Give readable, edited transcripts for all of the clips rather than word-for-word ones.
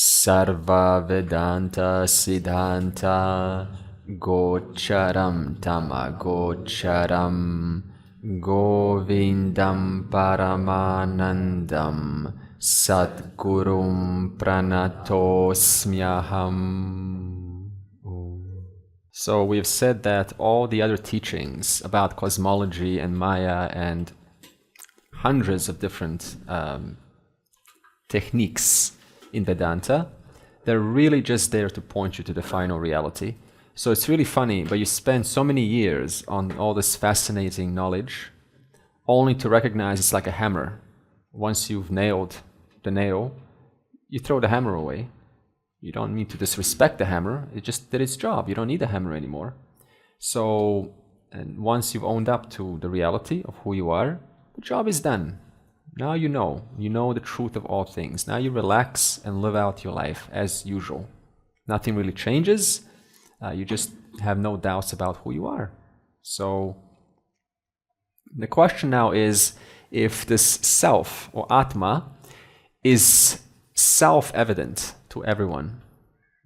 Sarva Vedanta Siddhanta Gocharam Tamagocharam Govindam Paramanandam Sadgurum Pranatosmyaham. So we've said that all the other teachings about cosmology and Maya and hundreds of different techniques in Vedanta, they're really just there to point you to the final reality. So it's really funny, but you spend so many years on all this fascinating knowledge only to recognize it's like a hammer. Once you've nailed the nail, you throw the hammer away. You don't need to disrespect the hammer. It just did its job. You don't need the hammer anymore. So, and once you've owned up to the reality of who you are, the job is done. Now you know the truth of all things. Now you relax and live out your life as usual. Nothing really changes. You just have no doubts about who you are. So the question now is if this self or Atma is self-evident to everyone.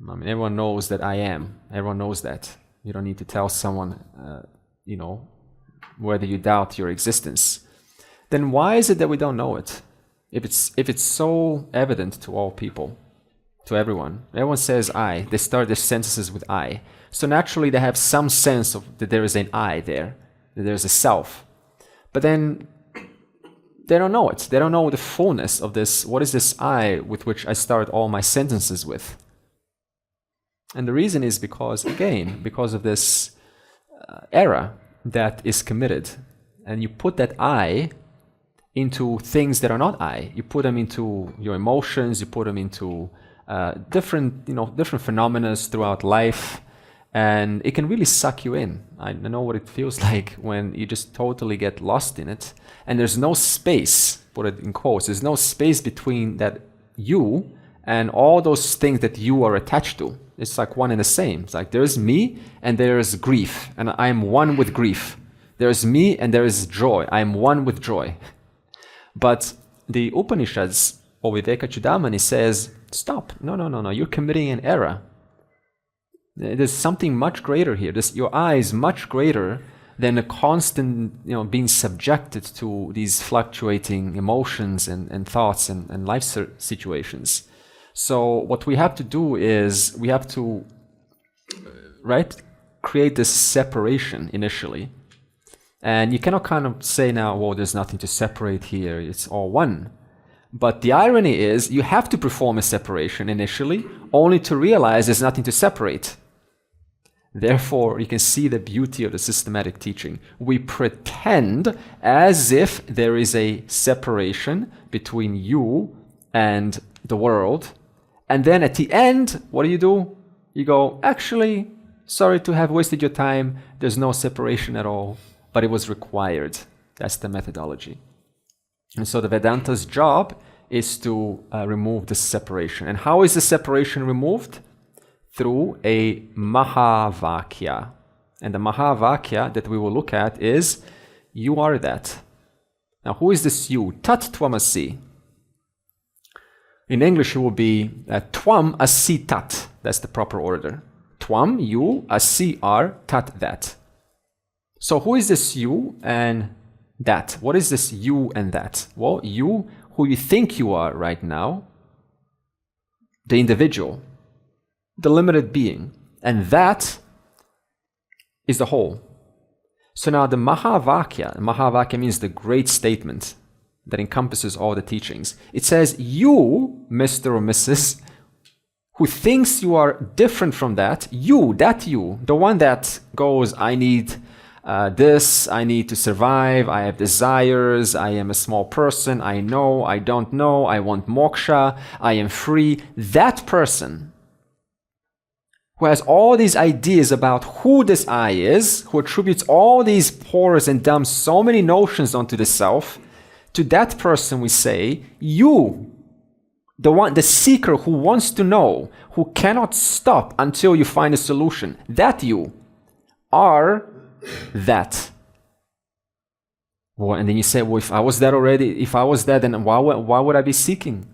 I mean, everyone knows that I am. Everyone knows that. You don't need to tell someone, whether you doubt your existence. Then why is it that we don't know it? If it's so evident to all people, to everyone. Everyone says I. They start their sentences with I. So naturally they have some sense of that there is an I there, that there's a self. But then they don't know it. They don't know the fullness of this. What is this I with which I start all my sentences with? And the reason is because of this error that is committed. And you put that I into things that are not I. You put them into your emotions, you put them into different phenomena throughout life, and it can really suck you in. I know what it feels like when you just totally get lost in it, and there's no space, put it in quotes, there's no space between that you and all those things that you are attached to. It's like one and the same. It's like there's me and there's grief, and I am one with grief. There's me and there is joy. I am one with joy. But the Upanishads, or Vivekachudamani, says, stop. No. You're committing an error. There's something much greater here. Your I is much greater than a constant, being subjected to these fluctuating emotions and thoughts and life situations. So what we have to do is we have to, create this separation initially. And you cannot kind of say now, well, there's nothing to separate here, it's all one. But the irony is you have to perform a separation initially, only to realize there's nothing to separate. Therefore, you can see the beauty of the systematic teaching. We pretend as if there is a separation between you and the world. And then at the end, what do? You go, actually, sorry to have wasted your time. There's no separation at all. But it was required. That's the methodology. And so the Vedanta's job is to remove this separation. And how is the separation removed? Through a Mahavakya. And the Mahavakya that we will look at is, you are that. Now who is this you? Tat Tvamasi. In English it will be Tvam Asi Tat. That's the proper order. Tvam, you, Asi are, Tat, that. So who is this you and that? What is this you and that? Well, you, who you think you are right now, the individual, the limited being, and that is the whole. So now the Mahavakya means the great statement that encompasses all the teachings. It says, you, Mr. or Mrs., who thinks you are different from that you, the one that goes, I need this, I need to survive, I have desires, I am a small person, I know, I don't know, I want moksha, I am free. That person who has all these ideas about who this I is, who attributes all these pores and dumps so many notions onto the self, to that person we say, you, the seeker who wants to know, who cannot stop until you find a solution, that you are that. Well, and then you say, well, if I was that already, then why would I be seeking?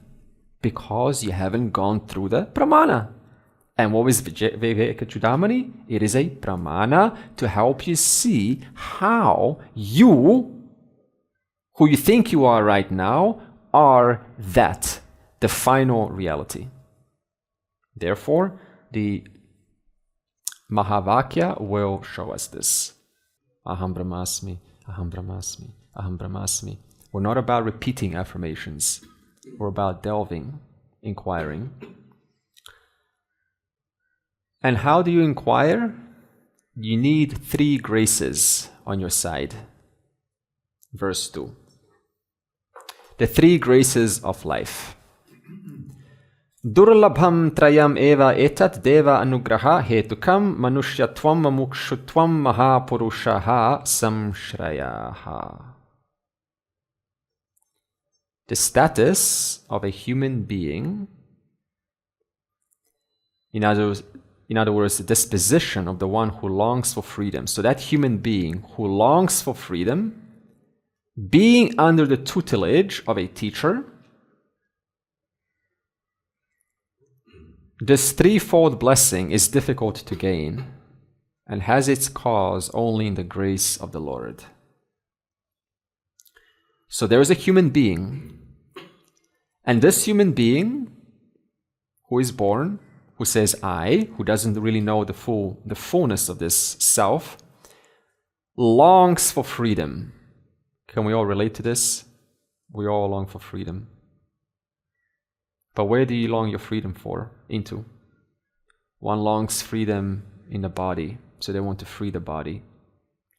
Because you haven't gone through the pramana. And what is Vivekachudamani? It is a pramana to help you see how you, who you think you are right now, are that, the final reality. Therefore, the Mahavakya will show us this. Aham Brahmasmi, Aham Brahmasmi, Aham Brahmasmi. We're not about repeating affirmations. We're about delving, inquiring. And how do you inquire? You need 3 graces on your side. Verse 2. The 3 graces of life. Durlabham trayam eva etat deva anugraha hetukam manushyatvam mamukshutvam mahapurushaha samshrayaha. The status of a human being, in other words, the disposition of the one who longs for freedom. So that human being who longs for freedom, being under the tutelage of a teacher, this threefold blessing is difficult to gain and has its cause only in the grace of the Lord. So there is a human being, and this human being who is born, who says I, who doesn't really know the fullness of this self, longs for freedom. Can we all relate to this? We all long for freedom. But where do you long your freedom into? One longs freedom in the body, so they want to free the body.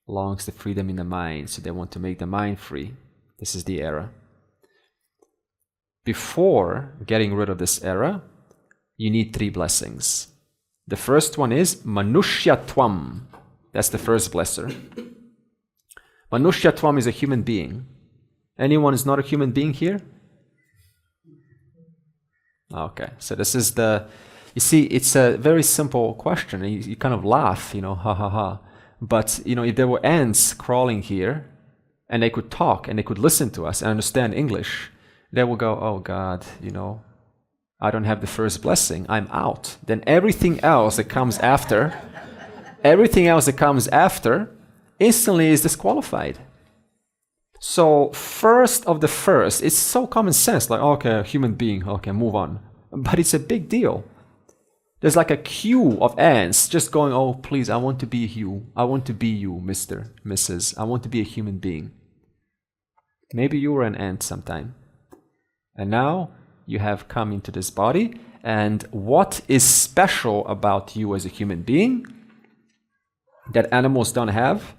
Longs the freedom in the mind, so they want to make the mind free. This is the error. Before getting rid of this error, you need 3 blessings. The first one is Manushyatvam. That's the first blesser. Manushyatvam is a human being. Anyone is not a human being here? Okay, so this is you see, it's a very simple question. You kind of laugh, ha ha ha. But, if there were ants crawling here, and they could talk, and they could listen to us and understand English, they will go, oh God, I don't have the first blessing, I'm out. Then everything else that comes after, instantly is disqualified. So first of the first, it's so common sense, like, okay, a human being, okay, move on. But it's a big deal. There's like a queue of ants just going, oh, please, I want to be you. I want to be you, Mr., Mrs. I want to be a human being. Maybe you were an ant sometime. And now you have come into this body. And what is special about you as a human being that animals don't have?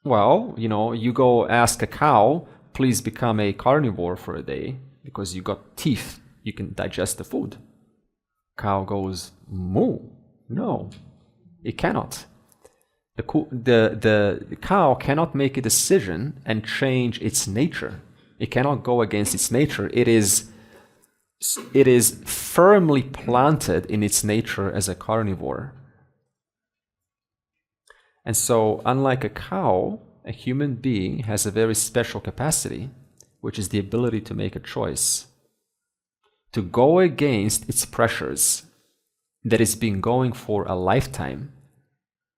Well, you go ask a cow, please become a carnivore for a day because you got teeth, you can digest the food. Cow goes, moo. No, it cannot. The cow cannot make a decision and change its nature. It cannot go against its nature. It is firmly planted in its nature as a carnivore. And so, unlike a cow, a human being has a very special capacity, which is the ability to make a choice, to go against its pressures that it's been going for a lifetime.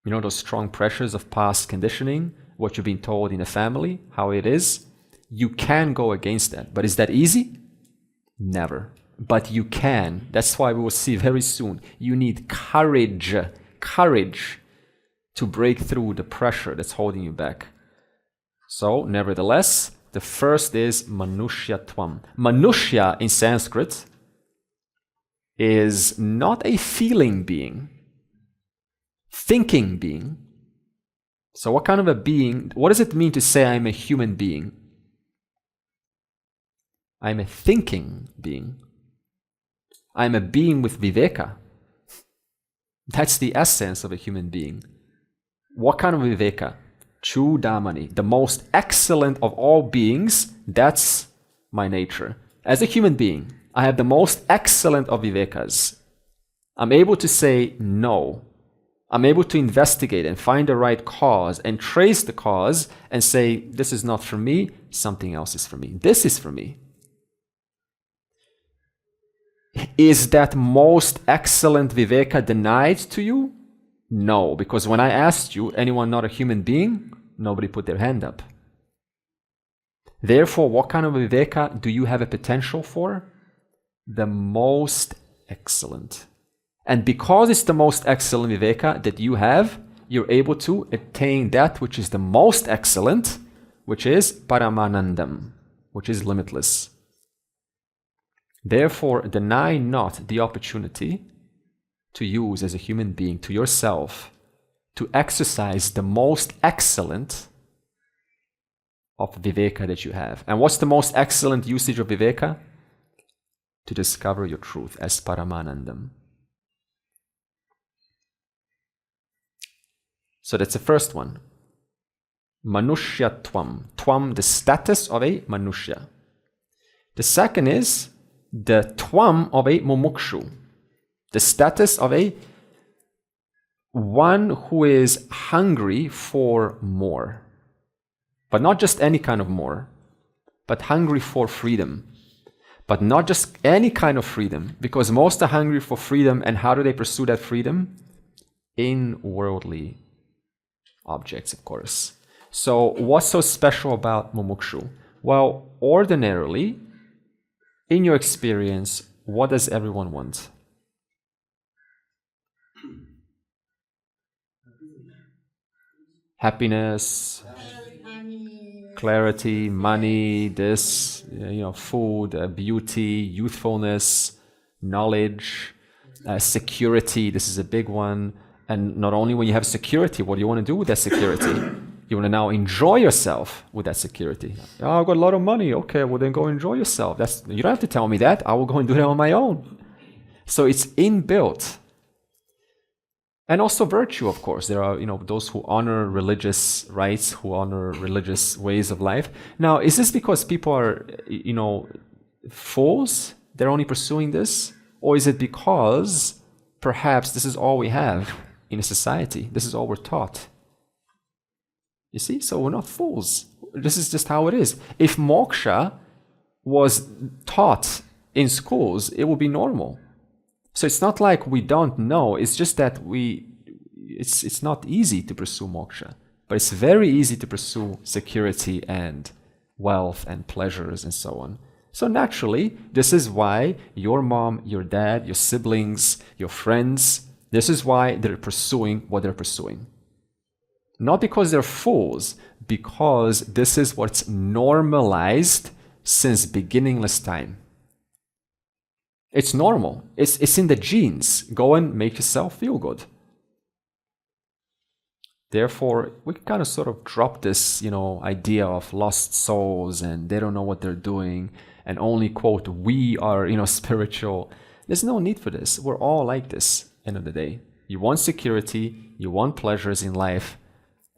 Those strong pressures of past conditioning, what you've been told in the family, how it is. You can go against that. But is that easy? Never. But you can. That's why we will see very soon. You need courage to break through the pressure that's holding you back. So, nevertheless, the first is Manushyatvam. Manushya in Sanskrit is not a feeling being, thinking being. So what kind of a being, what does it mean to say I'm a human being? I'm a thinking being. I'm a being with Viveka. That's the essence of a human being. What kind of Viveka? Choodamani, the most excellent of all beings. That's my nature. As a human being, I have the most excellent of Vivekas. I'm able to say no. I'm able to investigate and find the right cause and trace the cause and say, this is not for me, something else is for me. This is for me. Is that most excellent Viveka denied to you? No, because when I asked you, anyone not a human being, nobody put their hand up. Therefore, what kind of Viveka do you have a potential for? The most excellent. And because it's the most excellent Viveka that you have, you're able to attain that which is the most excellent, which is Paramanandam, which is limitless. Therefore, deny not the opportunity to use as a human being to yourself to exercise the most excellent of Viveka that you have. And what's the most excellent usage of Viveka? To discover your truth as Paramanandam. So that's the first one. Manushya Tvam. Tvam, the status of a Manushya. The second is the Tvam of a Mumukshu. The status of a one who is hungry for more. But not just any kind of more, but hungry for freedom. But not just any kind of freedom, because most are hungry for freedom, and how do they pursue that freedom? In worldly objects, of course. So what's so special about Mumukshu? Well, ordinarily, in your experience, what does everyone want? Happiness, clarity, money, this, food, beauty, youthfulness, knowledge, security. This is a big one. And not only when you have security, what do you want to do with that security? You want to now enjoy yourself with that security. Oh, I've got a lot of money. Okay, well then go enjoy yourself. You don't have to tell me that. I will go and do that on my own. So it's inbuilt. And also virtue, of course. There are, those who honor religious rites, who honor religious ways of life. Now, is this because people are, fools? They're only pursuing this? Or is it because perhaps this is all we have in a society? This is all we're taught. You see? So we're not fools. This is just how it is. If moksha was taught in schools, it would be normal. So it's not like we don't know, it's just that it's not easy to pursue moksha, but it's very easy to pursue security and wealth and pleasures and so on. So naturally, this is why your mom, your dad, your siblings, your friends, this is why they're pursuing what they're pursuing. Not because they're fools, because this is what's normalized since beginningless time. It's normal. It's in the genes. Go and make yourself feel good. Therefore, we kind of sort of drop this, idea of lost souls and they don't know what they're doing and only, quote, we are, spiritual. There's no need for this. We're all like this, end of the day. You want security, you want pleasures in life.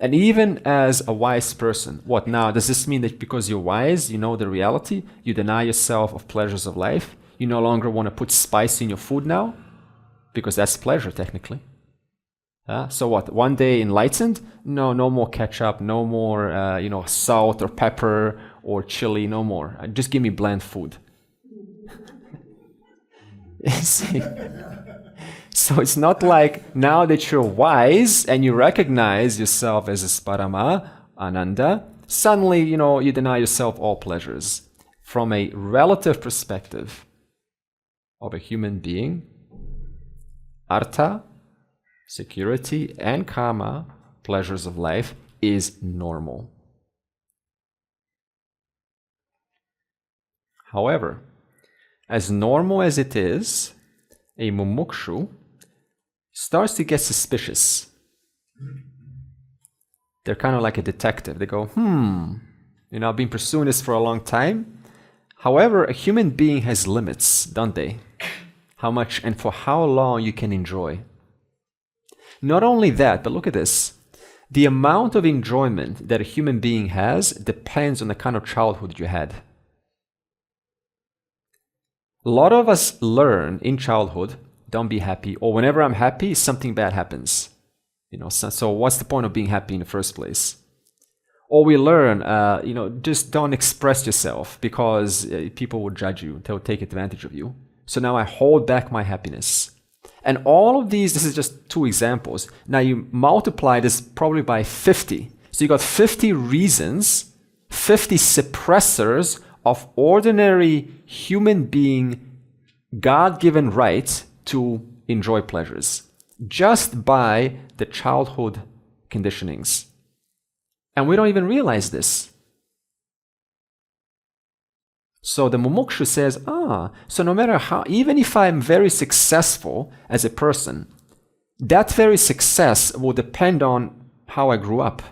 And even as a wise person, what now? Does this mean that because you're wise, you know the reality, you deny yourself of pleasures of life? You no longer want to put spice in your food now? Because that's pleasure, technically. So what? One day enlightened? No more ketchup, no more, salt or pepper or chili, no more. Just give me bland food. See? So it's not like now that you're wise and you recognize yourself as a Sparama, Ananda, suddenly, you deny yourself all pleasures. From a relative perspective of a human being, artha, security, and kama, pleasures of life, is normal. However, as normal as it is, a mumukshu starts to get suspicious. They're kind of like a detective. They go, I've been pursuing this for a long time. However, a human being has limits, don't they? How much and for how long you can enjoy. Not only that, but look at this. The amount of enjoyment that a human being has depends on the kind of childhood you had. A lot of us learn in childhood, don't be happy, or whenever I'm happy, something bad happens. So what's the point of being happy in the first place? Or we learn, just don't express yourself because people will judge you, they'll take advantage of you. So now I hold back my happiness. And all of these, this is just 2 examples. Now you multiply this probably by 50. So you got 50 reasons, 50 suppressors of ordinary human being God-given right to enjoy pleasures just by the childhood conditionings. And we don't even realize this. So the mumukshu says, so no matter how, even if I'm very successful as a person, that very success will depend on how I grew up.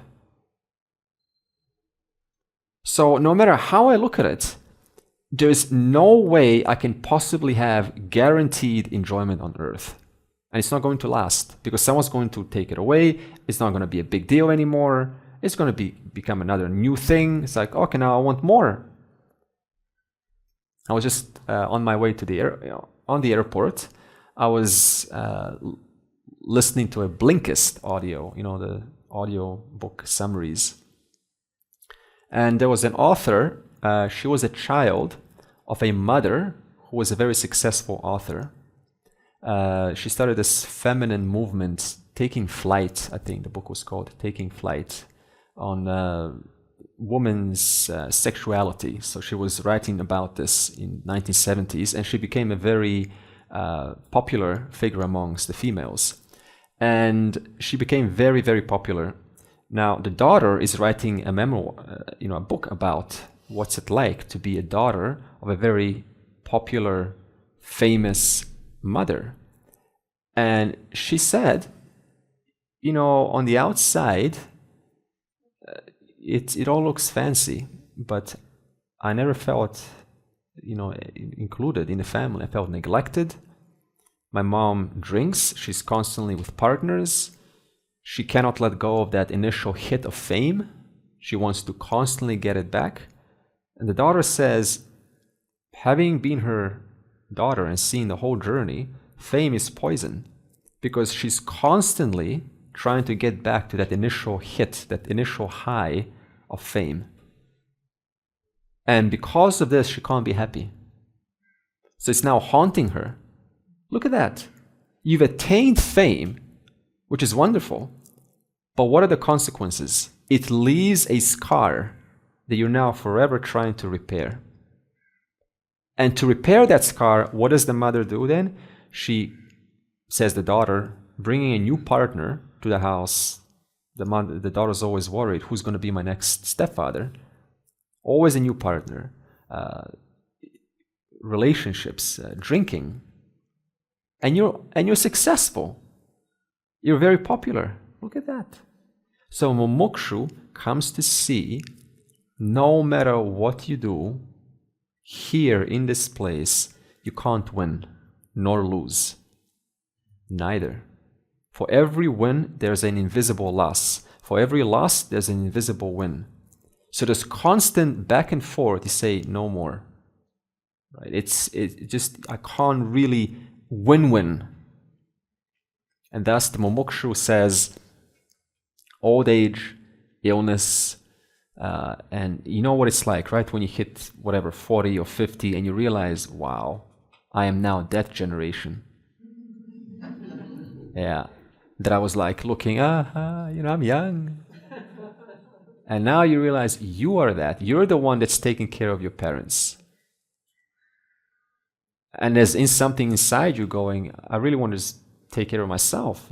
So no matter how I look at it, there's no way I can possibly have guaranteed enjoyment on earth. And it's not going to last because someone's going to take it away. It's not going to be a big deal anymore. It's going to become another new thing. It's like, okay, now I want more. I was just on my way to on the airport. I was listening to a Blinkist audio, the audio book summaries. And there was an author. She was a child of a mother who was a very successful author. She started this feminine movement, Taking Flight, I think the book was called, Taking Flight, on women's sexuality. So she was writing about this in 1970s, and she became a very popular figure amongst the females. And she became very, very popular. Now the daughter is writing a memoir, a book about what's it like to be a daughter of a very popular, famous mother. And she said, on the outside, it all looks fancy, but I never felt, included in the family. I felt neglected. My mom drinks. She's constantly with partners. She cannot let go of that initial hit of fame. She wants to constantly get it back. And the daughter says, having been her daughter and seeing the whole journey, fame is poison because she's constantly trying to get back to that initial hit, that initial high of fame. And because of this, she can't be happy. So it's now haunting her. Look at that. You've attained fame, which is wonderful. But what are the consequences? It leaves a scar that you're now forever trying to repair. And to repair that scar, what does the mother do then? She says the daughter, bringing a new partner to the house. The daughter's always worried, who's going to be my next stepfather? Always a new partner. Relationships, drinking. And you're successful. You're very popular. Look at that. So mumukshu comes to see, no matter what you do, here in this place, you can't win nor lose. Neither. For every win, there's an invisible loss. For every loss, there's an invisible win. So there's constant back and forth. You say, no more. Right? It's just, I can't really win-win. And thus the mumukshu says, old age, illness, and you know what it's like, right? When you hit 40 or 50 and you realize, wow, I am now that generation. Yeah. That I was like looking, I'm young. And now you realize you are that. You're the one that's taking care of your parents. And there's something inside you going, I really want to take care of myself,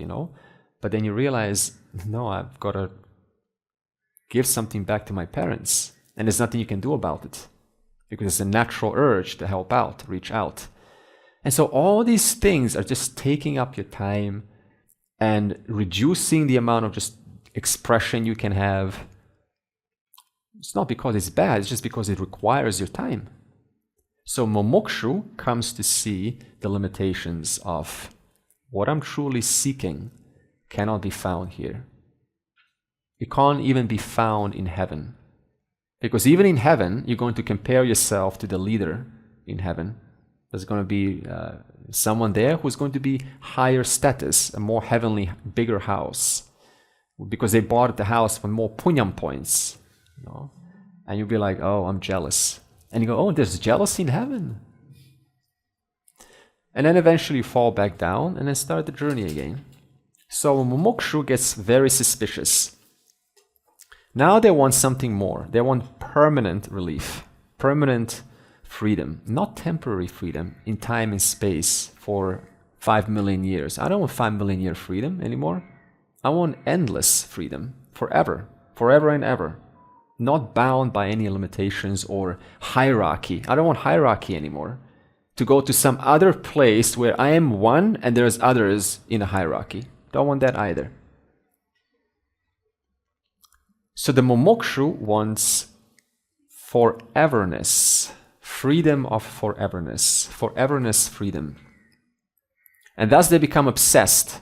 But then you realize, no, I've got to give something back to my parents. And there's nothing you can do about it. Because it's a natural urge to help out, reach out. And so all these things are just taking up your time and reducing the amount of just expression you can have. It's not because it's bad, it's just because it requires your time. So mumukshu comes to see the limitations of what I'm truly seeking cannot be found here. It can't even be found in heaven. Because even in heaven, you're going to compare yourself to the leader in heaven. There's going to be someone there who's going to be higher status, a more heavenly, bigger house. Because they bought the house for more punyam points. And you'll be like, oh, I'm jealous. And you go, oh, there's jealousy in heaven. And then eventually you fall back down and then start the journey again. So a mumukshu gets very suspicious. Now they want something more. They want permanent relief, permanent freedom, not temporary freedom in time and space for 5 million years. I don't want 5 million year freedom anymore. I want endless freedom, forever, forever and ever. Not bound by any limitations or hierarchy. I don't want hierarchy anymore. To go to some other place where I am one and there's others in a hierarchy. Don't want that either. So the mumukshu wants foreverness, freedom of foreverness, foreverness freedom. And thus they become obsessed.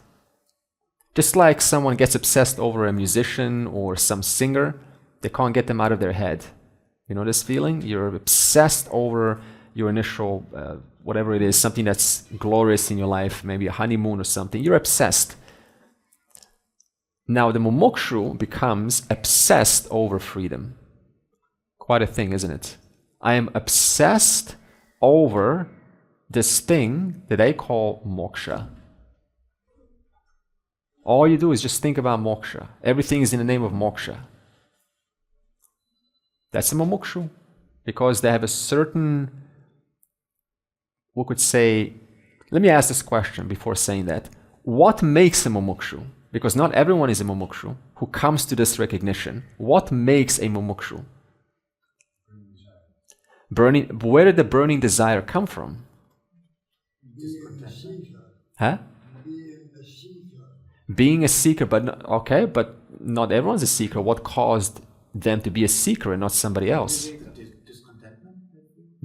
Just like someone gets obsessed over a musician or some singer, they can't get them out of their head. You know this feeling? You're obsessed over your initial, whatever it is, something that's glorious in your life, maybe a honeymoon or something. You're obsessed. Now the mumukshu becomes obsessed over freedom. Quite a thing, isn't it? I am obsessed over this thing that I call moksha. All you do is just think about moksha. Everything is in the name of moksha. That's a mumukshu. Because they have a certain, we could say, let me ask this question before saying that. What makes a mumukshu? Because not everyone is a mumukshu who comes to this recognition. What makes a mumukshu? Where did the burning desire come from? Huh? Being a seeker, but not everyone's a seeker. What caused them to be a seeker and not somebody else?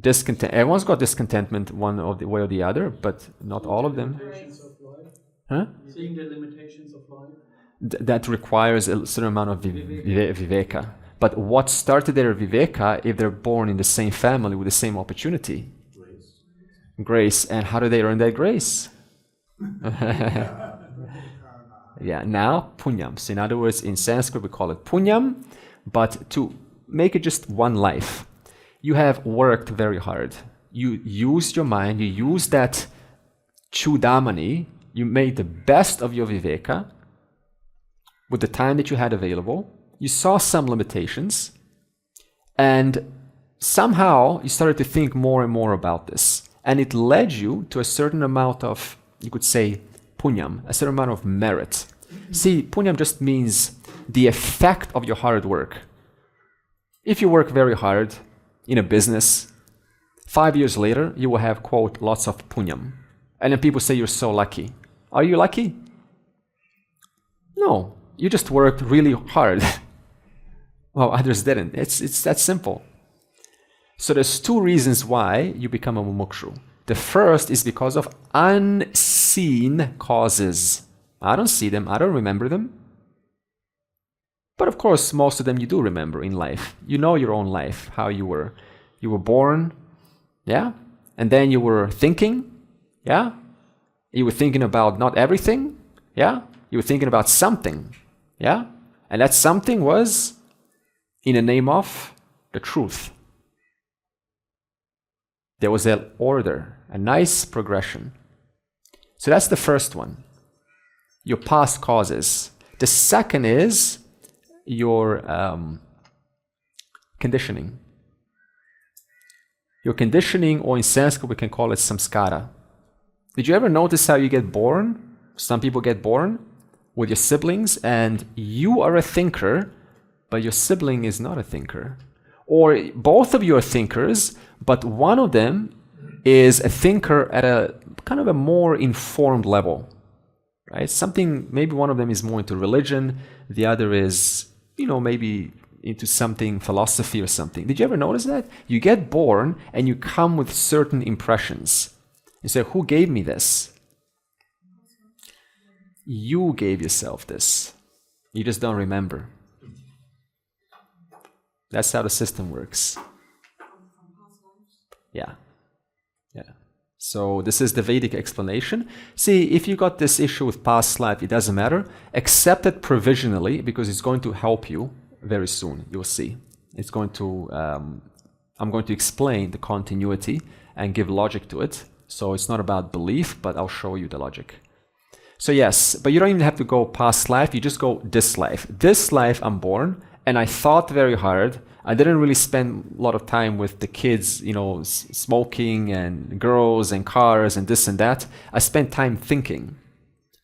Discontent. Everyone's got discontentment one of the way or the other, but not all of them. Huh? Seeing the limitations of life. That requires a certain amount of viveka. But what started their viveka if they're born in the same family with the same opportunity? Grace. And how do they earn that grace? Yeah, now punyam. So in other words, in Sanskrit we call it punyam, but to make it just one life, you have worked very hard. You used your mind, you used that Choodamani, you made the best of your viveka with the time that you had available. You saw some limitations, and somehow you started to think more and more about this. And it led you to a certain amount of, you could say, punyam, a certain amount of merit. See, punyam just means the effect of your hard work. If you work very hard in a business, 5 years later, you will have, quote, lots of punyam. And then people say you're so lucky. Are you lucky? No, you just worked really hard. Well, others didn't. It's that simple. So there's two reasons why you become a mumukshu. The first is because of unseen causes. I don't see them, I don't remember them. But of course, most of them you do remember in life. You know your own life, how you were. You were born, yeah? And then you were thinking, yeah? You were thinking about not everything, yeah? You were thinking about something, yeah? And that something was in the name of the truth. There was an order, a nice progression. So that's the first one, your past causes. The second is your conditioning. Your conditioning, or in Sanskrit we can call it samskara. Did you ever notice how you get born? Some people get born with your siblings and you are a thinker, but your sibling is not a thinker. Or both of you are thinkers, but one of them is a thinker at a kind of a more informed level, right? Something, maybe one of them is more into religion, the other is, maybe into something, philosophy or something. Did you ever notice that? You get born and you come with certain impressions. You say, who gave me this? You gave yourself this. You just don't remember. That's how the system works. Yeah. So this is the Vedic explanation. See, if you got this issue with past life, it doesn't matter. Accept it provisionally because it's going to help you very soon. You'll see. I'm going to explain the continuity and give logic to it. So it's not about belief, but I'll show you the logic. So yes, but you don't even have to go past life. You just go this life. This life I'm born, and I thought very hard. I didn't really spend a lot of time with the kids, smoking and girls and cars and this and that. I spent time thinking.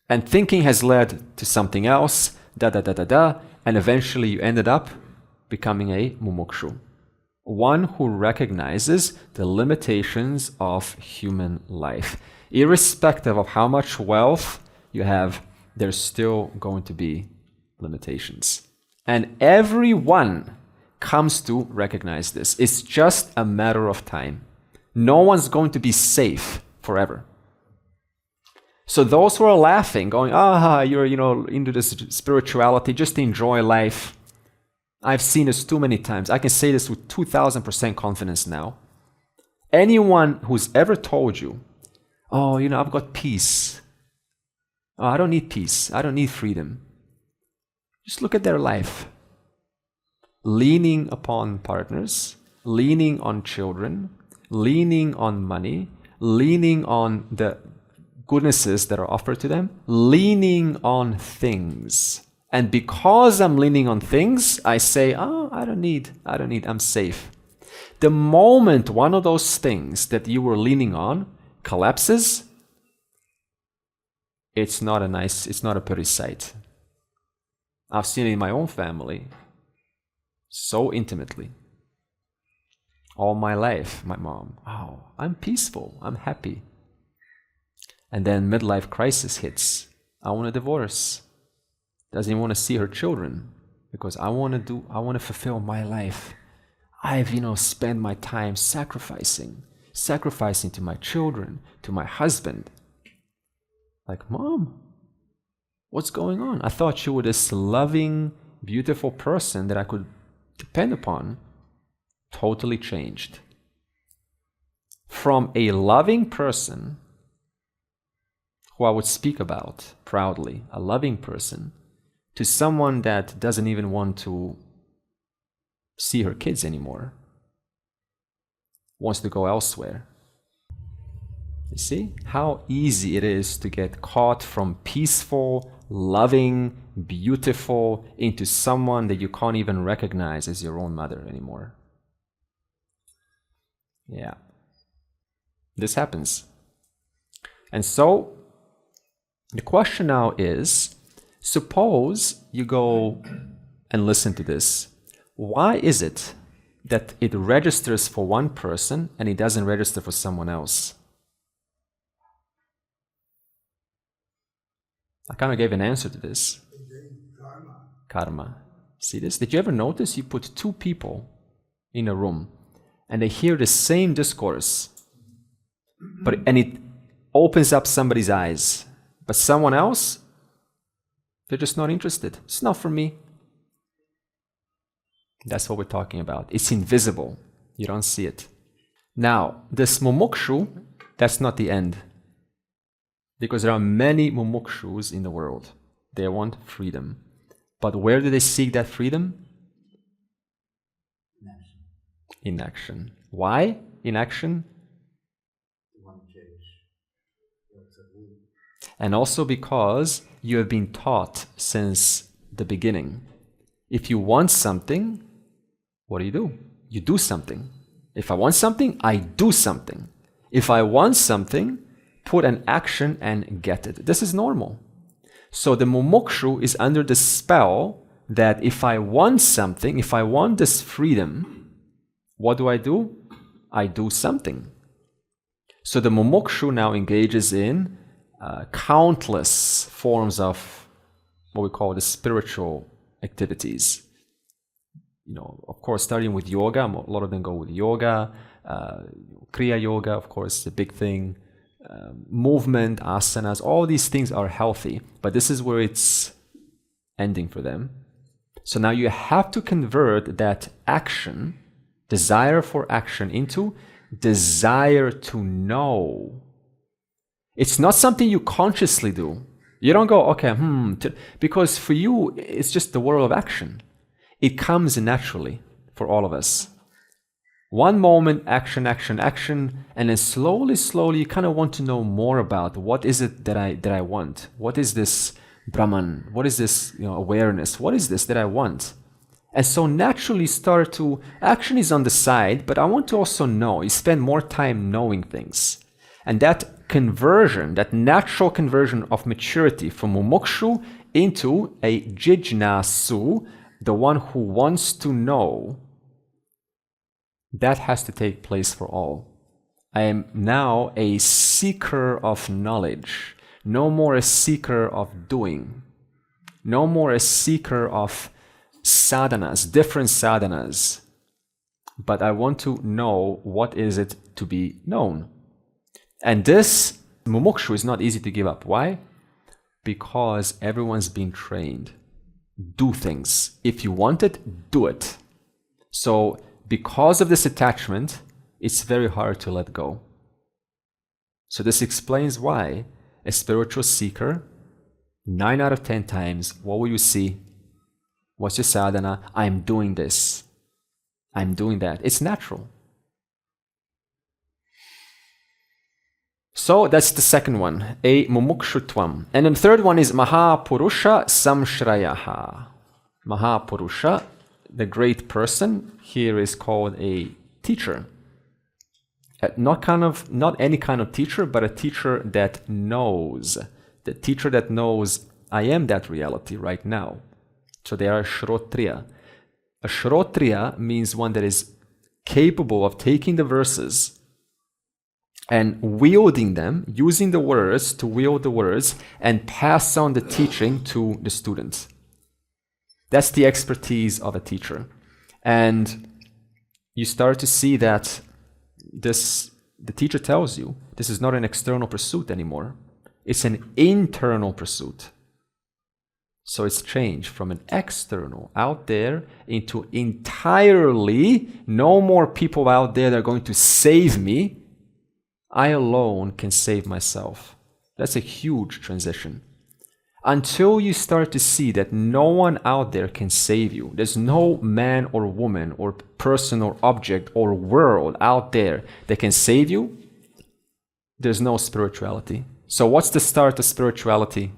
And thinking has led to something else, and eventually you ended up becoming a mumukshu. One who recognizes the limitations of human life. Irrespective of how much wealth you have, there's still going to be limitations. And everyone comes to recognize this. It's just a matter of time. No one's going to be safe forever. So those who are laughing, going, you're into this spirituality, just enjoy life. I've seen this too many times. I can say this with 2,000% confidence now. Anyone who's ever told you, I've got peace. I don't need peace. I don't need freedom. Just look at their life. Leaning upon partners, leaning on children, leaning on money, leaning on the goodnesses that are offered to them, leaning on things. And because I'm leaning on things, I say, I don't need, I'm safe. The moment one of those things that you were leaning on collapses, it's not a pretty sight. I've seen it in my own family so intimately. All my life, my mom, I'm peaceful, I'm happy. And then midlife crisis hits. I want a divorce. Doesn't even want to see her children because I want to fulfill my life. I've, spent my time sacrificing to my children, to my husband. Like, Mom, what's going on? I thought you were this loving, beautiful person that I could depend upon. Totally changed. From a loving person, who I would speak about proudly, a loving person, to someone that doesn't even want to see her kids anymore, wants to go elsewhere. You see how easy it is to get caught from peaceful, loving, beautiful into someone that you can't even recognize as your own mother anymore. Yeah. This happens. And so the question now is, suppose you go and listen to this. Why is it that it registers for one person and it doesn't register for someone else? I kind of gave an answer to this. Karma. See this? Did you ever notice you put two people in a room and they hear the same discourse, and it opens up somebody's eyes, but someone else, they're just not interested. It's not for me. That's what we're talking about. It's invisible. You don't see it. Now, this mumukshu, that's not the end. Because there are many mumukshus in the world. They want freedom. But where do they seek that freedom? In action. Why in action? And also because you have been taught since the beginning. If you want something, what do? You do something. If I want something, I do something. If I want something, put an action and get it. This is normal. So the mumukshu is under the spell that if I want something, if I want this freedom, what do? I do something. So the mumukshu now engages in countless forms of what we call the spiritual activities. Of course, starting with yoga, a lot of them go with yoga, kriya yoga, of course, is a big thing. Movement, asanas, all these things are healthy, but this is where it's ending for them. So now you have to convert that action, desire for action, into desire to know. It's not something you consciously do. You don't go, okay, because for you, it's just the world of action. It comes naturally for all of us. One moment, action, action, action, and then slowly, slowly, you kind of want to know more about what is it that I want. What is this Brahman? What is this awareness? What is this that I want? And so naturally start to, action is on the side, but I want to also know. You spend more time knowing things. And that conversion, that natural conversion of maturity from mumukshu into a jijnasu, the one who wants to know, that has to take place for all. I am now a seeker of knowledge, no more a seeker of doing, no more a seeker of sadhanas, different sadhanas, but I want to know what is it to be known. And this mumukshu is not easy to give up. Why? Because everyone's been trained. Do things. If you want it, do it. So because of this attachment, it's very hard to let go. So this explains why a spiritual seeker, 9 out of 10 times, what will you see? What's your sadhana? I'm doing this. I'm doing that. It's natural. So that's the second one, a mumukshutvam. And then the third one is Mahapurusha Samshrayaha. Mahapurusha, the great person, here is called a teacher. Not any kind of teacher, but a teacher that knows. The teacher that knows, I am that reality right now. So they are a shrotriya. A shrotriya means one that is capable of taking the verses and wielding them, using the words to wield the words and pass on the teaching to the students. That's the expertise of a teacher. And you start to see that the teacher tells you this is not an external pursuit anymore. It's an internal pursuit. So it's changed from an external, out there, into entirely no more people out there that are going to save me. I alone can save myself. That's a huge transition. Until you start to see that no one out there can save you, there's no man or woman or person or object or world out there that can save you, there's no spirituality. So what's the start of spirituality?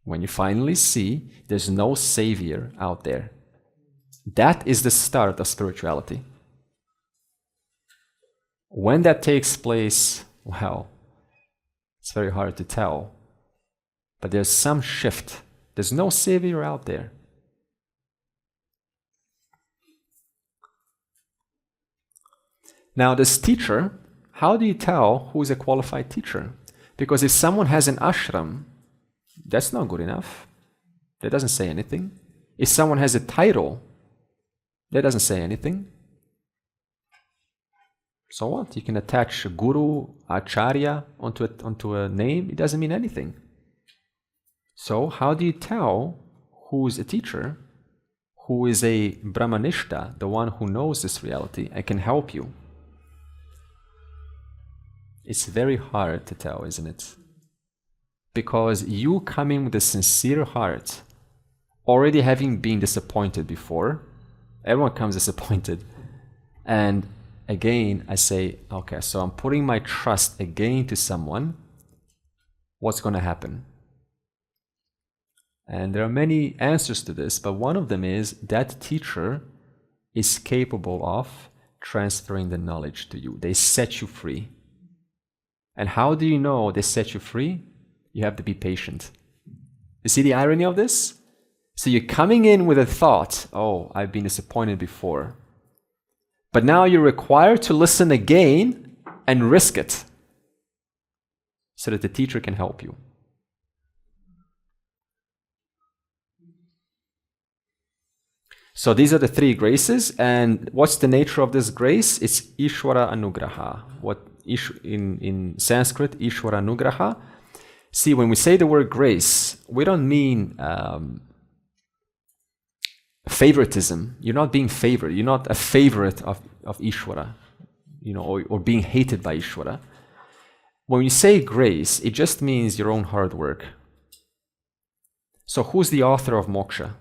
When you finally see there's no savior out there. That is the start of spirituality. When that takes place, well, it's very hard to tell. But there's some shift. There's no savior out there. Now, this teacher, how do you tell who is a qualified teacher? Because if someone has an ashram, that's not good enough. That doesn't say anything. If someone has a title, that doesn't say anything. So what? You can attach guru, acharya onto a name. It doesn't mean anything. So how do you tell who is a teacher, who is a brahmanishta, the one who knows this reality and can help you? It's very hard to tell, isn't it? Because you coming with a sincere heart, already having been disappointed before, everyone comes disappointed, and again, I say, okay, so I'm putting my trust again to someone. What's going to happen? And there are many answers to this, but one of them is that teacher is capable of transferring the knowledge to you. They set you free. And how do you know they set you free? You have to be patient. You see the irony of this? So you're coming in with a thought, oh, I've been disappointed before. But now you're required to listen again and risk it so that the teacher can help you. So these are the 3 graces, and what's the nature of this grace? It's Ishvara Anugraha. In Sanskrit, Ishvara Anugraha. See, when we say the word grace, we don't mean favoritism. You're not being favored. You're not a favorite of Ishvara, or being hated by Ishvara. When you say grace, it just means your own hard work. So who's the author of moksha?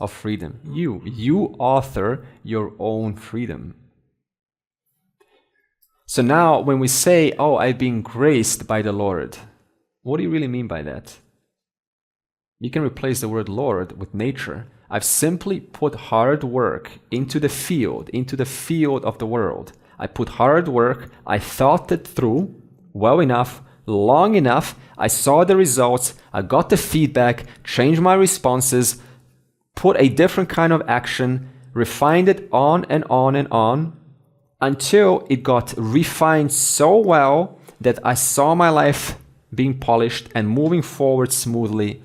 of freedom. You author your own freedom. So now when we say, oh, I've been graced by the Lord, what do you really mean by that? You can replace the word Lord with nature. I've simply put hard work into the field of the world. I put hard work, I thought it through well enough, long enough, I saw the results, I got the feedback, changed my responses, put a different kind of action, refined it on and on and on, until it got refined so well that I saw my life being polished and moving forward smoothly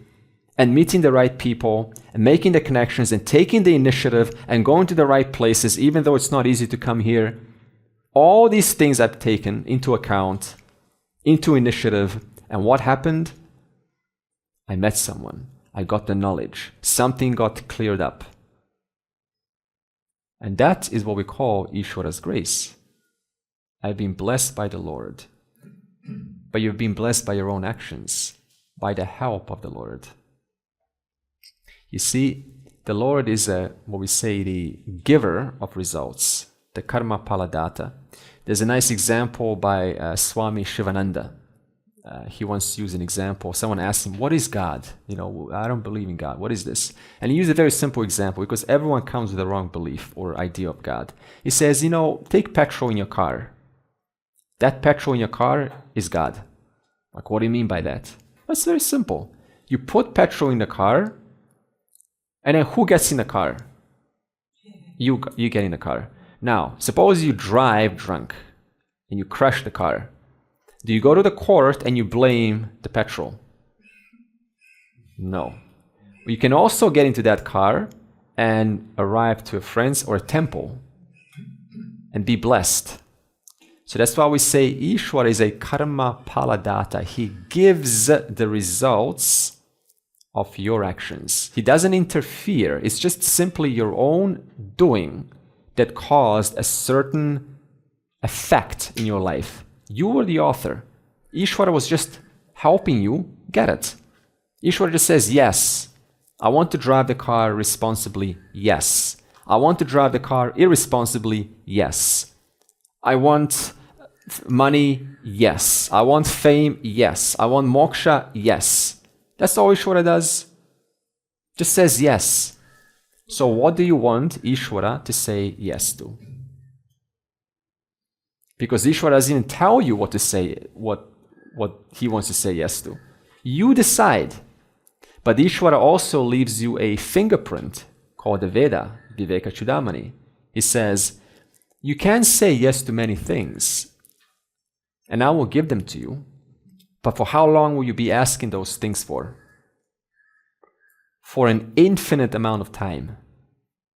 and meeting the right people and making the connections and taking the initiative and going to the right places, even though it's not easy to come here. All these things I've taken into account, into initiative, and what happened? I met someone. I got the knowledge. Something got cleared up. And that is what we call Ishwara's grace. I've been blessed by the Lord. But you've been blessed by your own actions, by the help of the Lord. You see, the Lord is what we say, the giver of results, the karma paladata. There's a nice example by Swami Shivananda. He once used an example. Someone asked him, what is God? I don't believe in God. What is this? And he used a very simple example because everyone comes with the wrong belief or idea of God. He says, take petrol in your car. That petrol in your car is God. Like, what do you mean by that? That's very simple. You put petrol in the car, and then who gets in the car? You get in the car. Now, suppose you drive drunk and you crash the car. Do you go to the court and you blame the petrol? No. You can also get into that car and arrive to a friend's or a temple and be blessed. So that's why we say Ishwara is a karma paladata. He gives the results of your actions. He doesn't interfere. It's just simply your own doing that caused a certain effect in your life. You were the author. Ishwara was just helping you get it. Ishwara just says, yes, I want to drive the car responsibly. Yes. I want to drive the car irresponsibly. Yes. I want money. Yes. I want fame. Yes. I want moksha. Yes. That's all Ishwara does. Just says yes. So what do you want Ishwara to say yes to? Because Ishwara doesn't even tell you what to say, what he wants to say yes to. You decide. But Ishwara also leaves you a fingerprint called the Veda, Vivekachudamani. He says, you can say yes to many things, and I will give them to you. But for how long will you be asking those things for? For an infinite amount of time.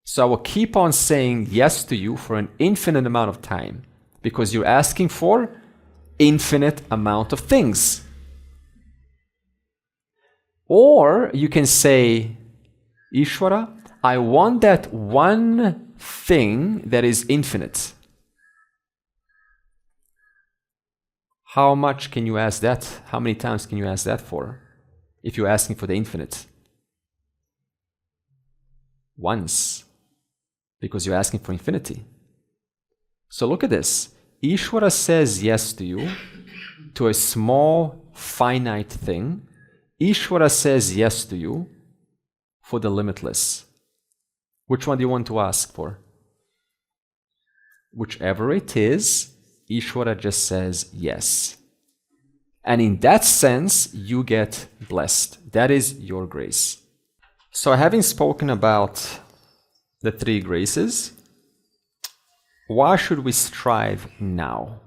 So I will keep on saying yes to you for an infinite amount of time, because you're asking for infinite amount of things. Or you can say, Ishwara, I want that one thing that is infinite. How much can you ask that? How many times can you ask that for? If you're asking for the infinite? Once. Because you're asking for infinity. So look at this. Ishwara says yes to you, to a small, finite thing. Ishwara says yes to you for the limitless. Which one do you want to ask for? Whichever it is, Ishwara just says yes. And in that sense, you get blessed. That is your grace. So having spoken about the three graces, why should we strive now?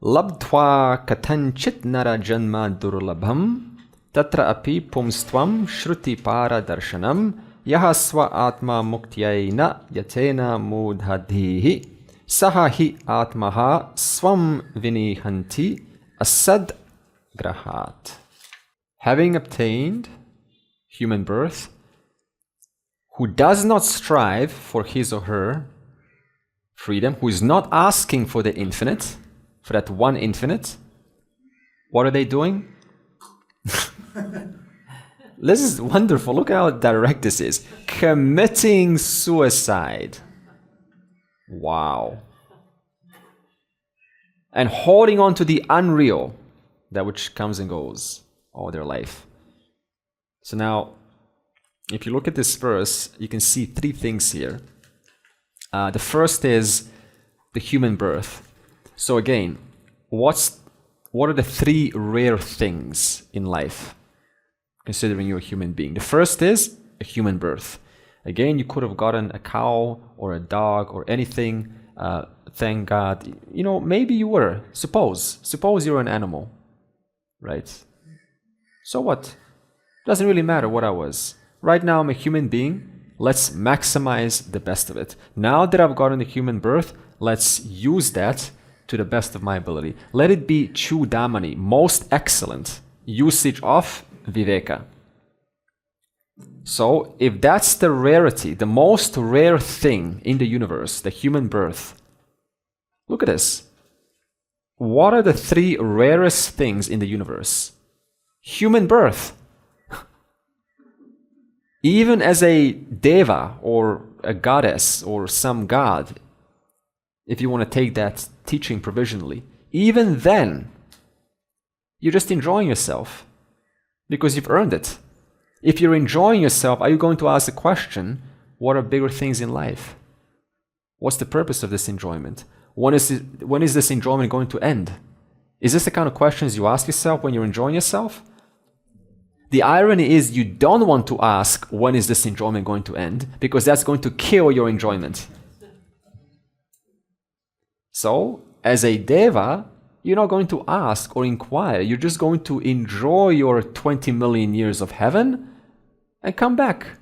Labdhva katanchit nara janma durlabham tatra api pumstvam shruti para darshanam yahasva atma muktyayna yatena mudhadhihi saha hi atmaha swam vinihanti asad grahat. Having obtained human birth, who does not strive for his or her freedom, who is not asking for the infinite, for that one infinite, what are they doing? This is wonderful. Look at how direct this is. committing suicide. Wow. And holding on to the unreal, that which comes and goes all their life. So now, if you look at this verse, you can see three things here. The first is the human birth. So again, what are the three rare things in life, considering you're a human being? The first is a human birth. Again, you could have gotten a cow or a dog or anything. Thank God. Maybe you were. Suppose you're an animal, right? So what? Doesn't really matter what I was. Right now, I'm a human being. Let's maximize the best of it. Now that I've gotten the human birth, let's use that to the best of my ability. Let it be Choodamani, most excellent usage of Viveka. So if that's the rarity, the most rare thing in the universe, the human birth, look at this. What are the three rarest things in the universe? Human birth. Even as a deva or a goddess or some god, if you want to take that teaching provisionally, even then, you're just enjoying yourself because you've earned it. If you're enjoying yourself, are you going to ask the question, what are bigger things in life? What's the purpose of this enjoyment? When is this enjoyment going to end? Is this the kind of questions you ask yourself when you're enjoying yourself? The irony is you don't want to ask, when is this enjoyment going to end? Because that's going to kill your enjoyment. So, as a deva, you're not going to ask or inquire. You're just going to enjoy your 20 million years of heaven and come back.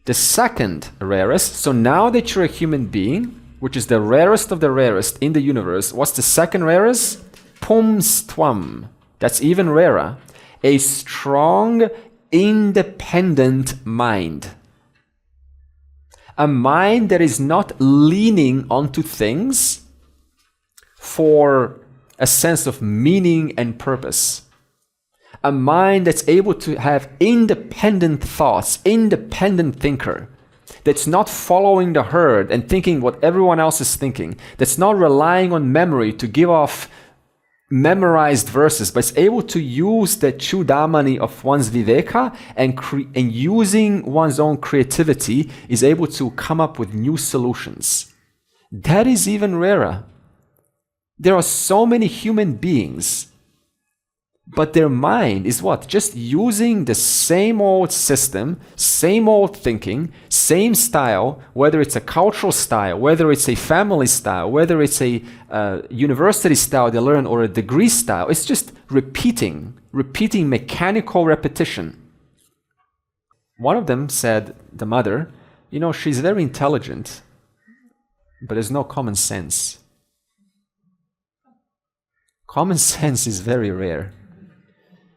The second rarest, so now that you're a human being, which is the rarest of the rarest in the universe, what's the second rarest? Pumstvam. That's even rarer. A strong, independent mind. A mind that is not leaning onto things for a sense of meaning and purpose. A mind that's able to have independent thoughts, independent thinker, that's not following the herd and thinking what everyone else is thinking, that's not relying on memory to give off memorized verses, but is able to use the Choodamani of one's Viveka and using one's own creativity is able to come up with new solutions. That is even rarer. There are so many human beings, but their mind is what? Just using the same old system, same old thinking, same style, whether it's a cultural style, whether it's a family style, whether it's a university style they learn or a degree style. It's just repeating mechanical repetition. One of them said, the mother, she's very intelligent, but there's no common sense. Common sense is very rare.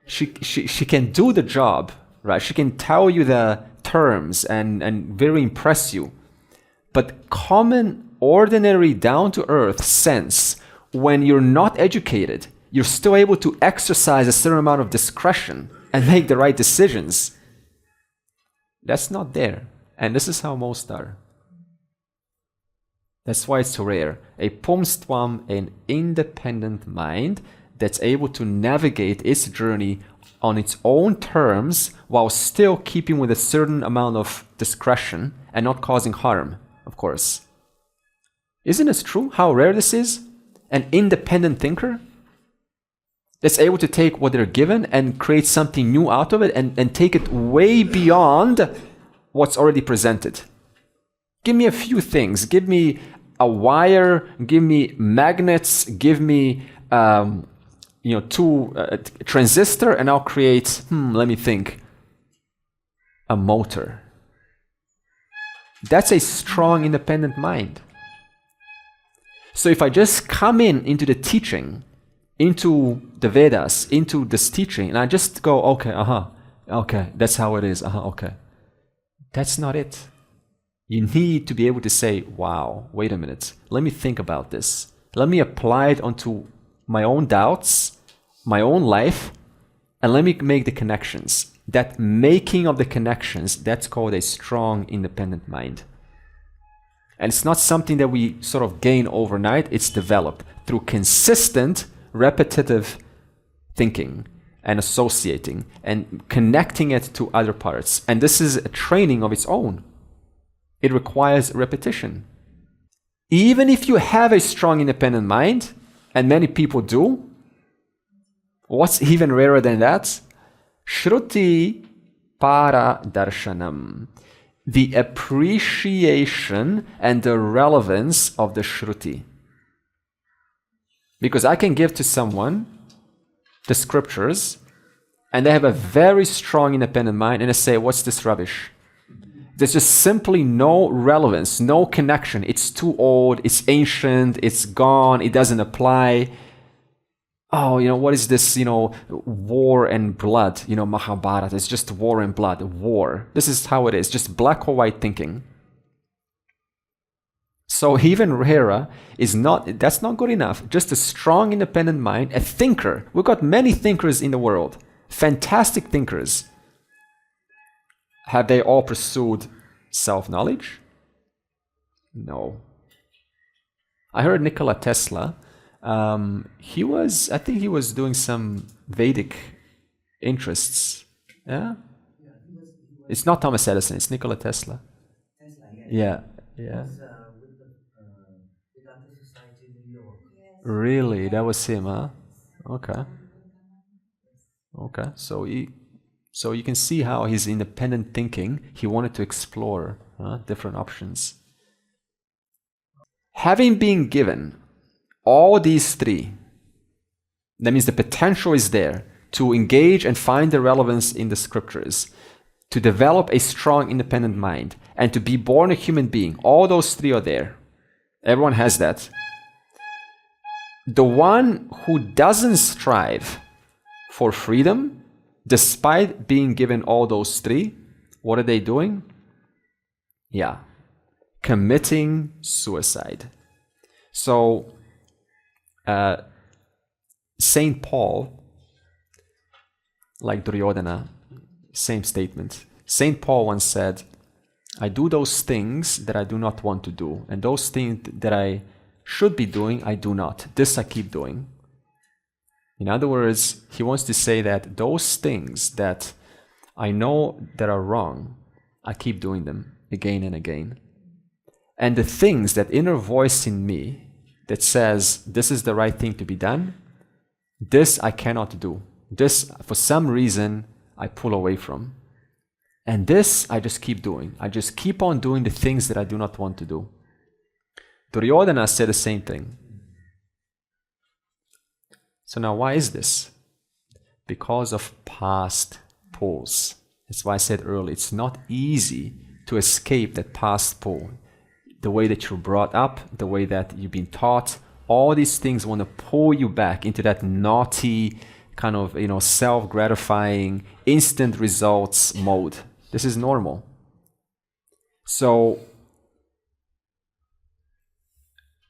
She can do the job, right? She can tell you the terms and very impress you. But common, ordinary, down-to-earth sense, when you're not educated, you're still able to exercise a certain amount of discretion and make the right decisions. That's not there. And this is how most are. That's why it's so rare. A pumstvam, an independent mind that's able to navigate its journey on its own terms while still keeping with a certain amount of discretion and not causing harm, of course. Isn't this true? How rare this is? An independent thinker that's able to take what they're given and create something new out of it and take it way beyond what's already presented. Give me a few things. Give me a wire, give me magnets, give me two transistor, and I'll create, let me think, a motor. That's a strong, independent mind. So if I just come into the teaching, into the Vedas, into this teaching, and I just go, okay, that's how it is, okay. That's not it. You need to be able to say, wow, wait a minute, let me think about this. Let me apply it onto my own doubts, my own life, and let me make the connections. that making of the connections, that's called a strong, independent mind. And it's not something that we sort of gain overnight, it's developed through consistent, repetitive thinking and associating and connecting it to other parts. And this is a training of its own. It requires repetition. Even if you have a strong, independent mind, and many people do, what's even rarer than that? Shruti para darshanam. The appreciation and the relevance of the Shruti. Because I can give to someone the scriptures and they have a very strong independent mind and I say, what's this rubbish? There's just simply no relevance, no connection. It's too old, it's ancient, it's gone, it doesn't apply. Oh, what is this, war and blood, Mahabharata, it's just war and blood, war. This is how it is, just black or white thinking. So even rarer that's not good enough. Just a strong, independent mind, a thinker. We've got many thinkers in the world, fantastic thinkers. Have they all pursued self-knowledge? No. I heard Nikola Tesla, I think he was doing some Vedic interests. Yeah? It's not Thomas Edison, it's Nikola Tesla. Yeah. With the Vedantic Society in New York. Really? That was him, huh? Okay. So you can see how his independent thinking, he wanted to explore different options. Having been given all these three, that means the potential is there to engage and find the relevance in the scriptures, to develop a strong independent mind, and to be born a human being. All those three are there. Everyone has that. The one who doesn't strive for freedom, despite being given all those three, what are they doing? Yeah, committing suicide. So, Saint Paul, like Duryodhana, same statement. Saint Paul once said, I do those things that I do not want to do, and those things that I should be doing, I do not. This I keep doing. In other words, he wants to say that those things that I know that are wrong, I keep doing them again and again. And the things, that inner voice in me that says this is the right thing to be done, this I cannot do. This, for some reason, I pull away from. And this I just keep doing. I just keep on doing the things that I do not want to do. Duryodhana said the same thing. So now why is this? Because of past pulls. That's why I said earlier, it's not easy to escape that past pull. The way that you're brought up, the way that you've been taught, all these things want to pull you back into that naughty, kind of, self-gratifying, instant results mode. This is normal. So,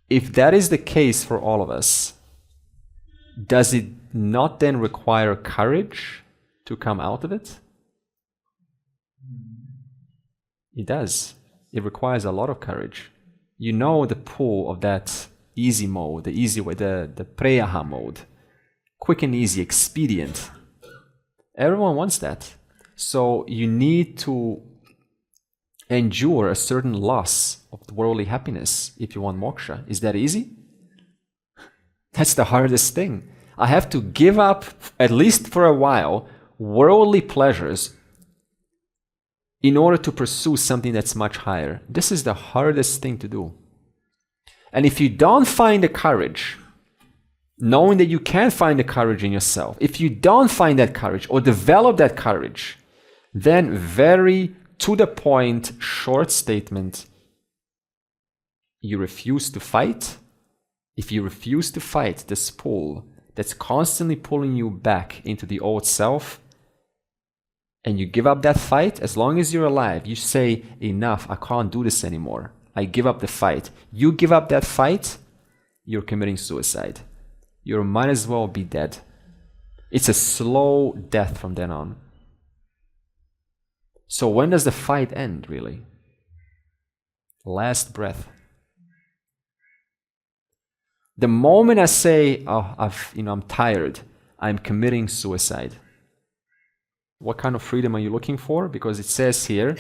if that is the case for all of us, does it not then require courage to come out of it? It does. It requires a lot of courage. You know the pull of that easy mode, the easy way, the preyaha mode. Quick and easy, expedient. Everyone wants that. So you need to endure a certain loss of worldly happiness if you want moksha. Is that easy? That's the hardest thing. I have to give up, at least for a while, worldly pleasures in order to pursue something that's much higher. This is the hardest thing to do. And if you don't find the courage, knowing that you can find the courage in yourself, if you don't find that courage or develop that courage, then very to the point, short statement, you refuse to fight. If you refuse to fight this pull that's constantly pulling you back into the old self, and you give up that fight, as long as you're alive, you say, enough, I can't do this anymore. I give up the fight. You give up that fight, you're committing suicide. You might as well be dead. It's a slow death from then on. So when does the fight end, really? Last breath. The moment I say, oh, I'm tired, I'm committing suicide. What kind of freedom are you looking for? Because it says here,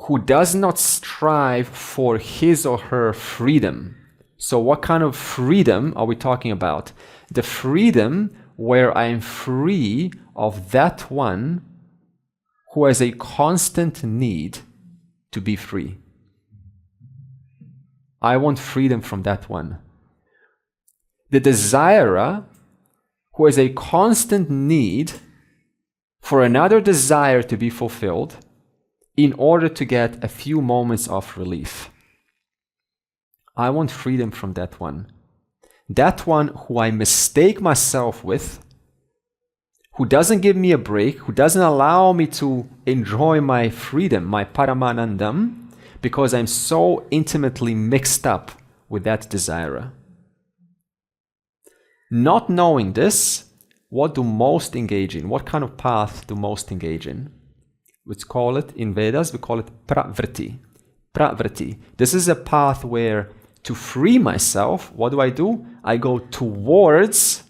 who does not strive for his or her freedom. So what kind of freedom are we talking about? The freedom where I am free of that one who has a constant need to be free. I want freedom from that one. The desirer who has a constant need for another desire to be fulfilled in order to get a few moments of relief. I want freedom from that one. That one who I mistake myself with, who doesn't give me a break, who doesn't allow me to enjoy my freedom, my paramanandam, because I'm so intimately mixed up with that desirer. Not knowing this, what do most engage in? What kind of path do most engage in? We call it, in Vedas, we call it pravriti. Pravriti. This is a path where to free myself, what do? I go towards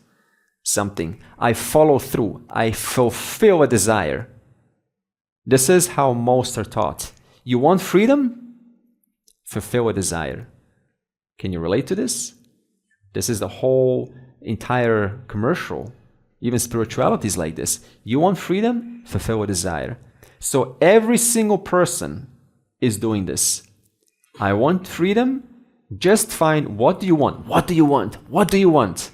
something. I follow through. I fulfill a desire. This is how most are taught. You want freedom? Fulfill a desire. Can you relate to this? This is the whole entire commercial. Even spirituality is like this. You want freedom? Fulfill a desire. So every single person is doing this. I want freedom. Just find, what do you want? What do you want? What do you want?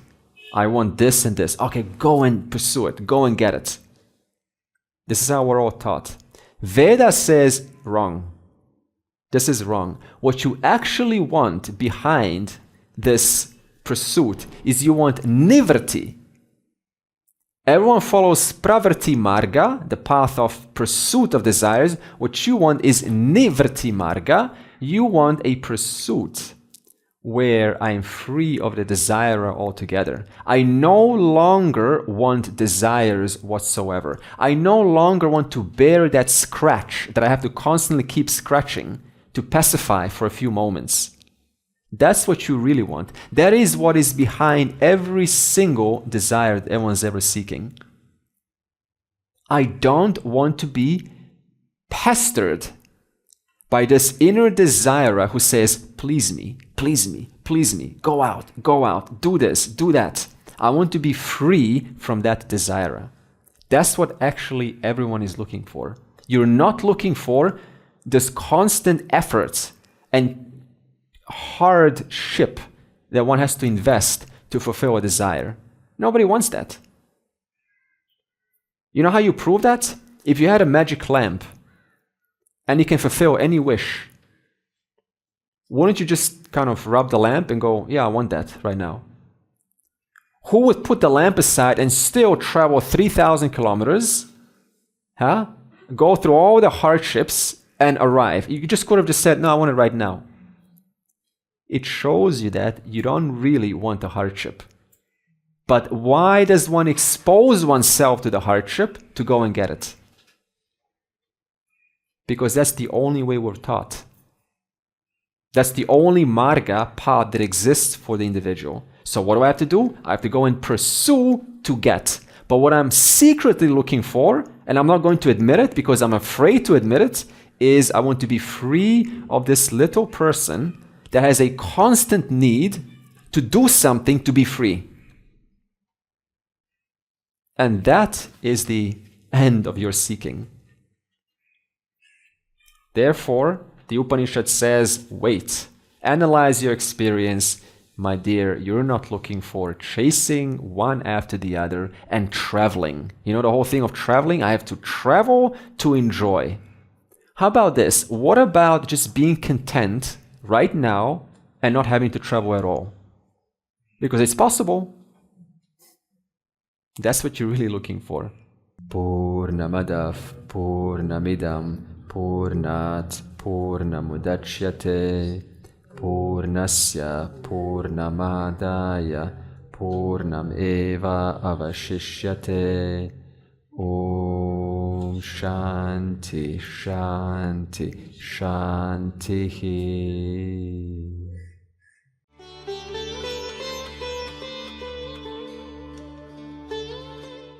I want this and this. Okay, go and pursue it. Go and get it. This is how we're all taught. Veda says wrong. This is wrong. What you actually want behind this pursuit is you want nivritti. Everyone follows pravrti marga, the path of pursuit of desires. What you want is nivritti marga. You want a pursuit where I am free of the desirer altogether. I no longer want desires whatsoever. I no longer want to bear that scratch that I have to constantly keep scratching to pacify for a few moments. That's what you really want. That is what is behind every single desire that everyone's ever seeking. I don't want to be pestered by this inner desirer who says, please me, please me, please me, go out, do this, do that. I want to be free from that desirer. That's what actually everyone is looking for. You're not looking for this constant effort and hardship that one has to invest to fulfill a desire. Nobody wants that. You know how you prove that? If you had a magic lamp and you can fulfill any wish, wouldn't you just kind of rub the lamp and go, yeah, I want that right now? Who would put the lamp aside and still travel 3,000 kilometers, go through all the hardships and arrive? You just could have just said, no, I want it right now. It shows you that you don't really want the hardship. But why does one expose oneself to the hardship? To go and get it. Because that's the only way we're taught. That's the only marga, path that exists for the individual. So what do I have to do? I have to go and pursue to get. But what I'm secretly looking for, and I'm not going to admit it because I'm afraid to admit it, is I want to be free of this little person that has a constant need to do something to be free. And that is the end of your seeking. Therefore, the Upanishad says, wait, analyze your experience. My dear, you're not looking for chasing one after the other and traveling. You know the whole thing of traveling? I have to travel to enjoy. How about this? What about just being content right now and not having to travel at all? Because it's possible. That's what you're really looking for. Purnamadav Purnamidam Purnat Purnamudachyate Purnasya Purnamadaya Purnam Eva Avashishyate Om Om Shanti Shanti Shanti.